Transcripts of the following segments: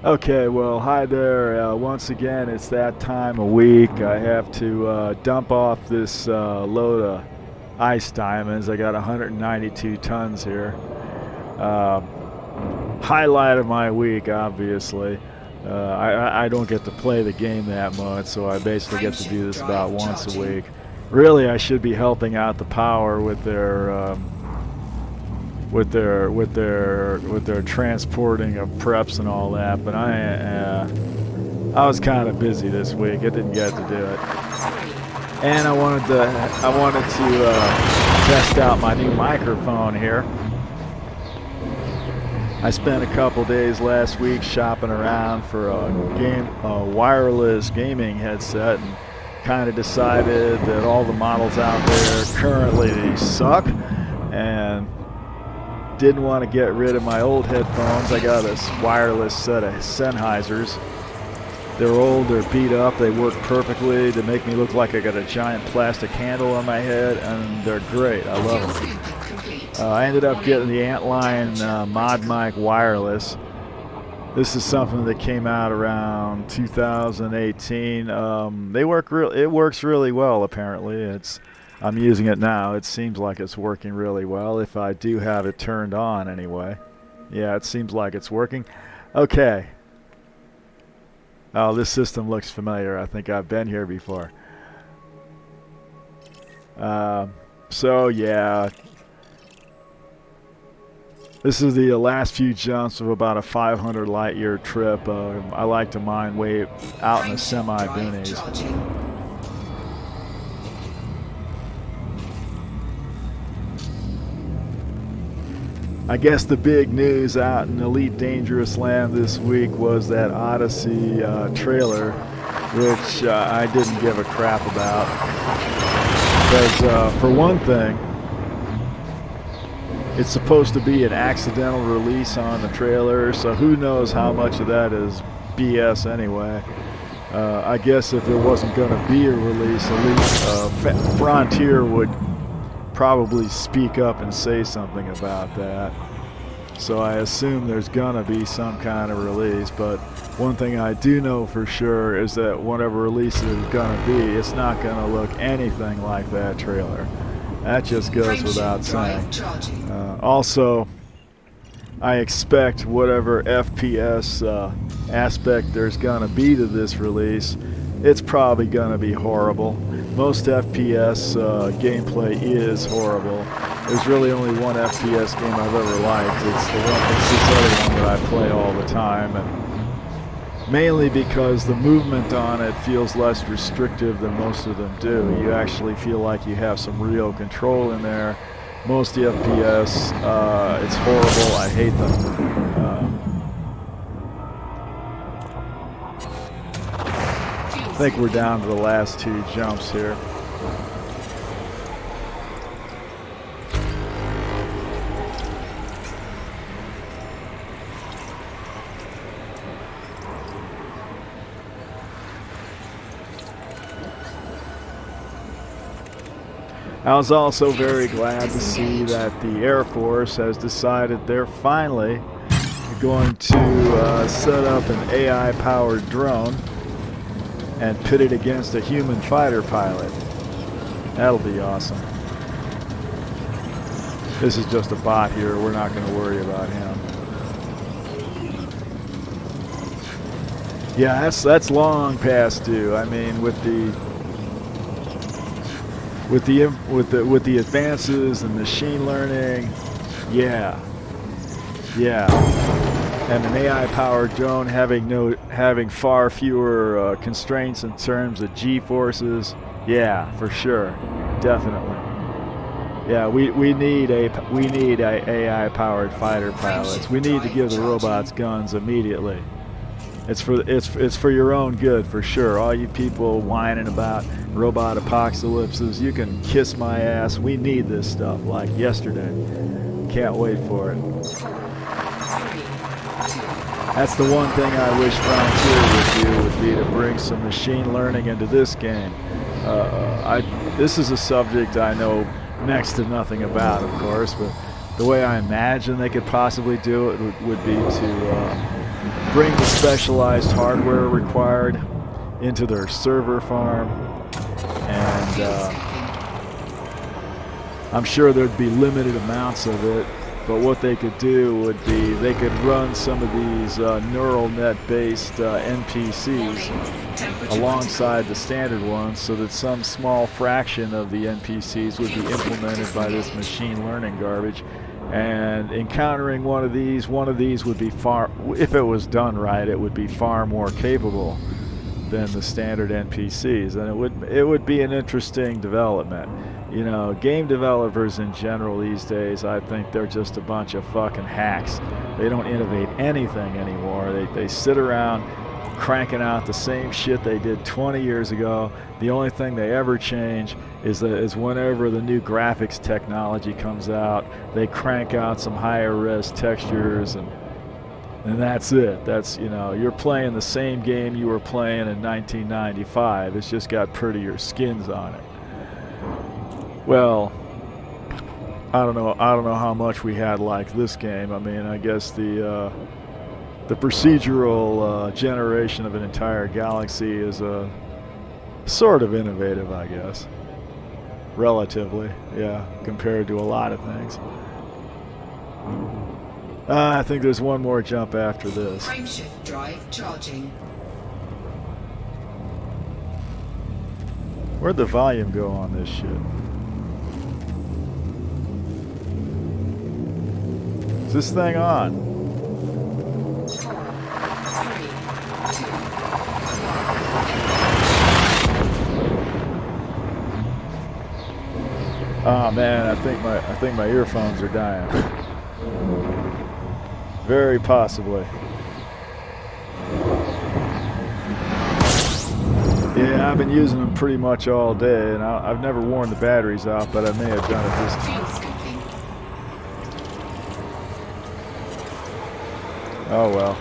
Okay, well, hi there. Once again, it's that time of week. I have to dump off this load of ice diamonds. I got 192 tons here. Uh, Highlight of my week, obviously. I don't get to play the game that much, so I basically get to do this about once a week. Really, I should be helping out the power with their transporting of preps and all that, but I was kind of busy this week. I didn't get to do it, and I wanted to test out my new microphone here. I spent a couple days last week shopping around for a wireless gaming headset, and kind of decided that all the models out there currently suck, and didn't want to get rid of my old headphones. I got this wireless set of Sennheisers. They're old, they're beat up, they work perfectly. They make me look like I got a giant plastic handle on my head, and they're great. I love them. I ended up getting the Antlion Mod Mic Wireless. This is something that came out around 2018. It works really well, apparently. I'm using it now. It seems like it's working really well if I do have it turned on anyway. Yeah, it seems like it's working. Okay. Oh, this system looks familiar. I think I've been here before. So, yeah. This is the last few jumps of about a 500 light year trip. I like to mine way out in the semi-boonies. I guess the big news out in Elite Dangerous Land this week was that Odyssey trailer, which I didn't give a crap about. Because for one thing, it's supposed to be an accidental release on the trailer, so who knows how much of that is BS anyway. I guess if there wasn't going to be a release, at least Frontier would probably speak up and say something about that. So I assume there's gonna be some kind of release, but one thing I do know for sure is that whatever release it is gonna be, it's not gonna look anything like that trailer. That just goes without saying. Also, I expect whatever FPS aspect there's gonna be to this release, it's probably gonna be horrible. Most FPS gameplay is horrible. There's really only one FPS game I've ever liked. It's this other one that I play all the time, and mainly because the movement on it feels less restrictive than most of them do. You actually feel like you have some real control in there. Most of the FPS, it's horrible. I hate them. I think we're down to the last two jumps here. I was also very glad to see that the Air Force has decided they're finally going to set up an AI-powered drone and pit it against a human fighter pilot. That'll be awesome. This is just a bot here. We're not going to worry about him. Yeah, that's long past due. I mean, with the advances in machine learning, yeah. And an AI-powered drone having far fewer constraints in terms of G-forces. Yeah, for sure, definitely. Yeah, we need AI-powered fighter pilots. We need to give the robots guns immediately. It's for your own good, for sure. All you people whining about robot apocalypses, you can kiss my ass. We need this stuff like yesterday. Can't wait for it. That's the one thing I wish Frontier would be to bring some machine learning into this game. This is a subject I know next to nothing about, of course, but the way I imagine they could possibly do it would be to bring the specialized hardware required into their server farm, and I'm sure there'd be limited amounts of it, but what they could do would be they could run some of these neural net based NPCs alongside the standard ones, so that some small fraction of the NPCs would be implemented by this machine learning garbage. And encountering one of these would be far, if it was done right, it would be far more capable than the standard NPCs, and it would be an interesting development. You know, game developers in general these days, I think they're just a bunch of fucking hacks. They don't innovate anything anymore. They sit around cranking out the same shit they did 20 years ago. The only thing they ever change is whenever the new graphics technology comes out, they crank out some higher res textures, and that's it. That's, you know, you're playing the same game you were playing in 1995. It's just got prettier skins on it. Well, I don't know how much we had like this game. I mean, I guess the procedural generation of an entire galaxy is sort of innovative, I guess. Relatively, yeah, compared to a lot of things. I think there's one more jump after this. Frameshift drive charging. Where'd the volume go on this shit? Is this thing on? 4, 3, 2, 1. Oh man, I think my earphones are dying. Very possibly. Yeah, I've been using them pretty much all day, and I've never worn the batteries out, but I may have done it this time. Oh well.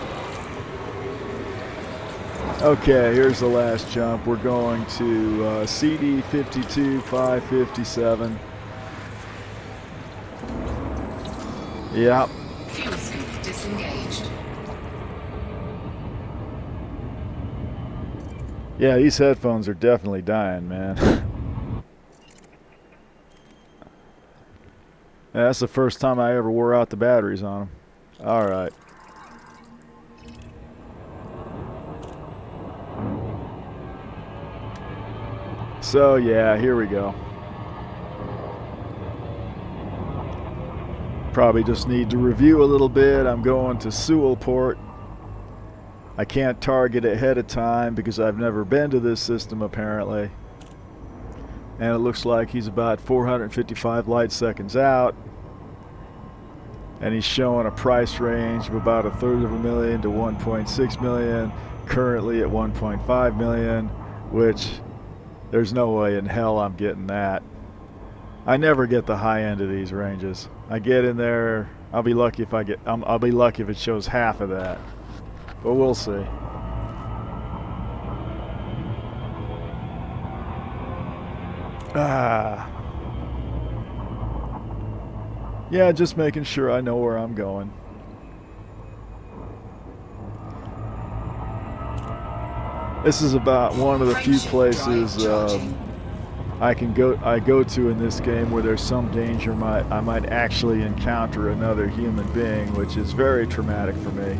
Okay, here's the last jump. We're going to CD 52557. Yep. Fuel scoop disengaged. Yeah, these headphones are definitely dying, man. Yeah, that's the first time I ever wore out the batteries on them. All right. So yeah, here we go. Probably just need to review a little bit. I'm going to Sewellport. I can't target ahead of time because I've never been to this system apparently. And it looks like he's about 455 light seconds out. And he's showing a price range of about $1/3 to 1.6 million. Currently at 1.5 million, which there's no way in hell I'm getting that. I never get the high end of these ranges. I get in there, I'll be lucky if I'll be lucky if it shows half of that. But we'll see. Yeah, just making sure I know where I'm going. This is about one of the few places I go to in this game where there's some danger I might actually encounter another human being, which is very traumatic for me.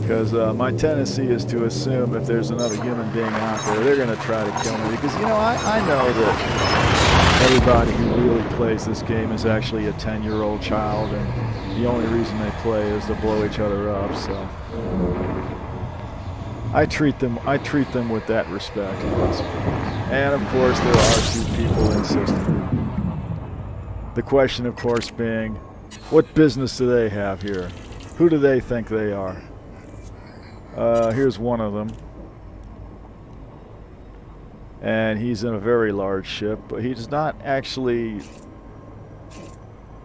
Because my tendency is to assume if there's another human being out there, they're going to try to kill me. Because, you know, I know that everybody who really plays this game is actually a 10-year-old child, and the only reason they play is to blow each other up. So I treat them with that respect. And of course, there are 2 people in system. The question, of course, being, what business do they have here? Who do they think they are? Here's one of them. And he's in a very large ship, but he's not actually...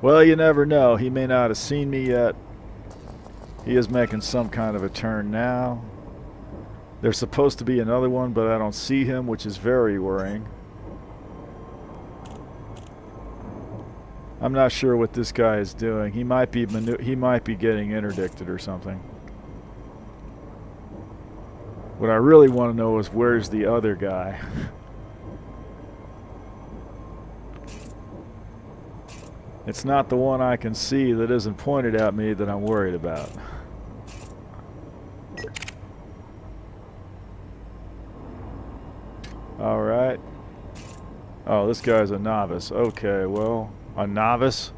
Well, you never know. He may not have seen me yet. He is making some kind of a turn now. There's supposed to be another one, but I don't see him, which is very worrying. I'm not sure what this guy is doing. He might be getting interdicted or something. What I really want to know is where's the other guy? It's not the one I can see that isn't pointed at me that I'm worried about. Alright. Oh, this guy's a novice. Okay, well, a novice?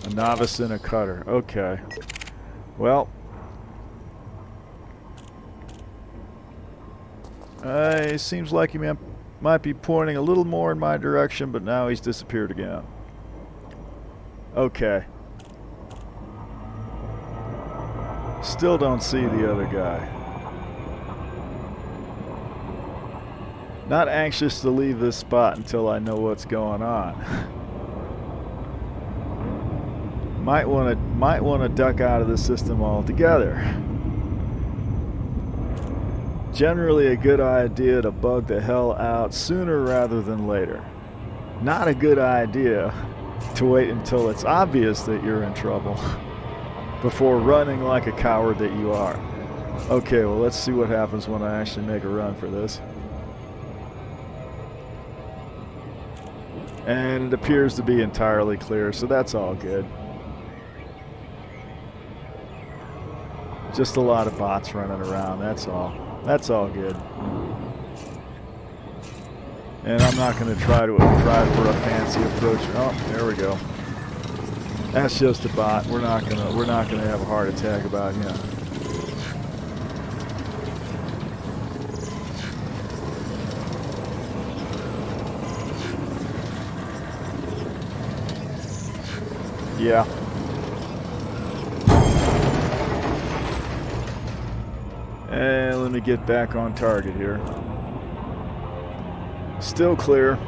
A novice in a cutter. Okay. Well. Seems like he might be pointing a little more in my direction, but now he's disappeared again. Okay. Still don't see the other guy. Not anxious to leave this spot until I know what's going on. Might want to duck out of the system altogether. Generally a good idea to bug the hell out sooner rather than later. Not a good idea to wait until it's obvious that you're in trouble before running like a coward that you are. Okay, well, let's see what happens when I actually make a run for this. And it appears to be entirely clear, so that's all good. Just a lot of bots running around, that's all. That's all good. And I'm not going to try for a fancy approach. Oh, there we go. That's just a bot. We're not gonna have a heart attack about him. Yeah. And let me get back on target here. Still clear.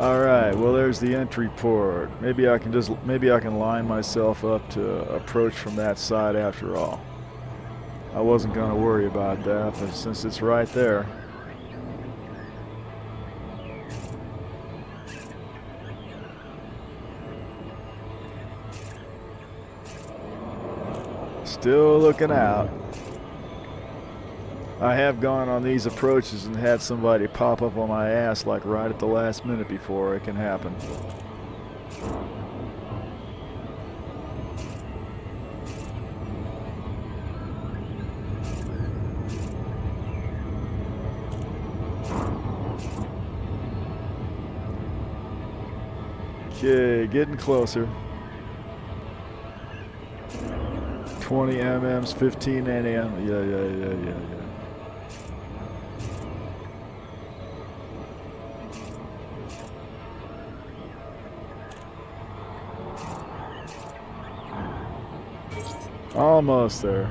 Alright, well there's the entry port. Maybe I can line myself up to approach from that side after all. I wasn't gonna worry about that, but since it's right there. Still looking out. I have gone on these approaches and had somebody pop up on my ass like right at the last minute before. It can happen. Okay, getting closer. 20 mm's, 15 nm. Yeah. Almost there.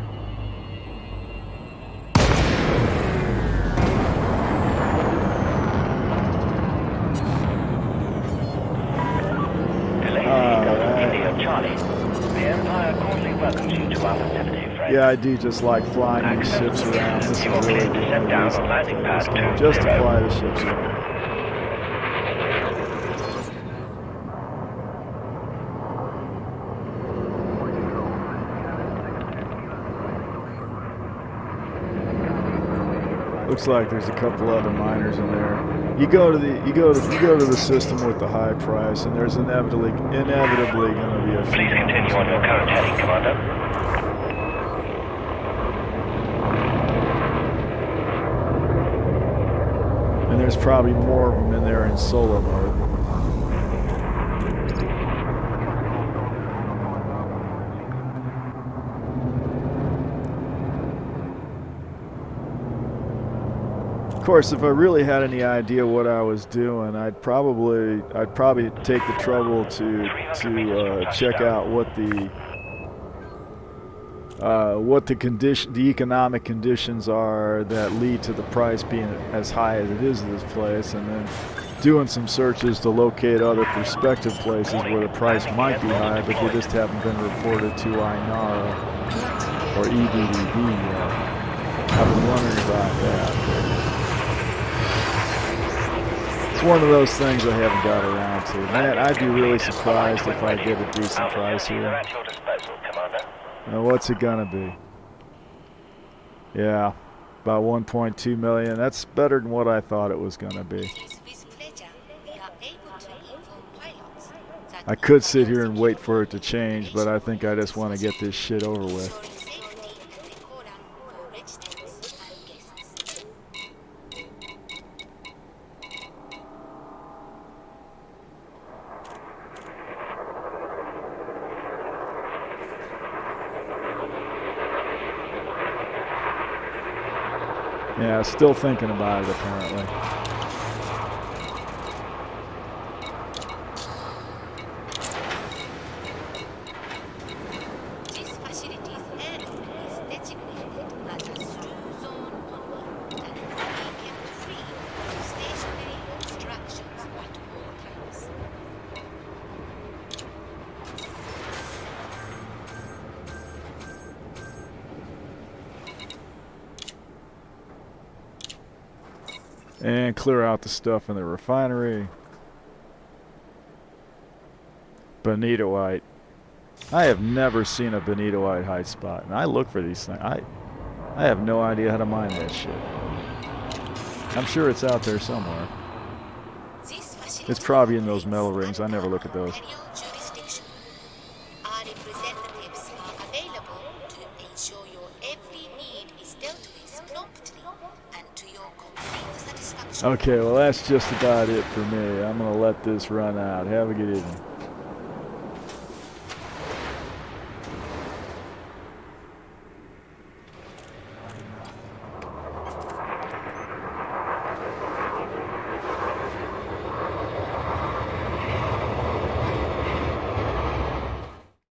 Yeah, I do just like flying these ships around. This is really good. Just to fly the ships around. Looks like there's a couple other miners in there. You go to the system with the high price, and there's inevitably going to be a few. Please continue on your current heading, Commander. And there's probably more of them in there in solo mode. Of course, if I really had any idea what I was doing, I'd probably take the trouble to check out what the economic conditions are that lead to the price being as high as it is in this place, and then doing some searches to locate other prospective places where the price might be high, but they just haven't been reported to INARA or EDDB yet. I've been wondering about that. It's one of those things I haven't got around to. Man, I'd be really surprised if I get a decent price You're here. at your disposal, Commander. Now, what's it gonna be? Yeah, about 1.2 million. That's better than what I thought it was gonna be. I could sit here and wait for it to change, but I think I just want to get this shit over with. Yeah, still thinking about it apparently. And clear out the stuff in the refinery. Bonitoite. I have never seen a bonitoite hide spot, and I look for these things. I have no idea how to mine that shit. I'm sure it's out there somewhere. It's probably in those metal rings. I never look at those. Okay, well that's just about it for me. I'm going to let this run out. Have a good evening.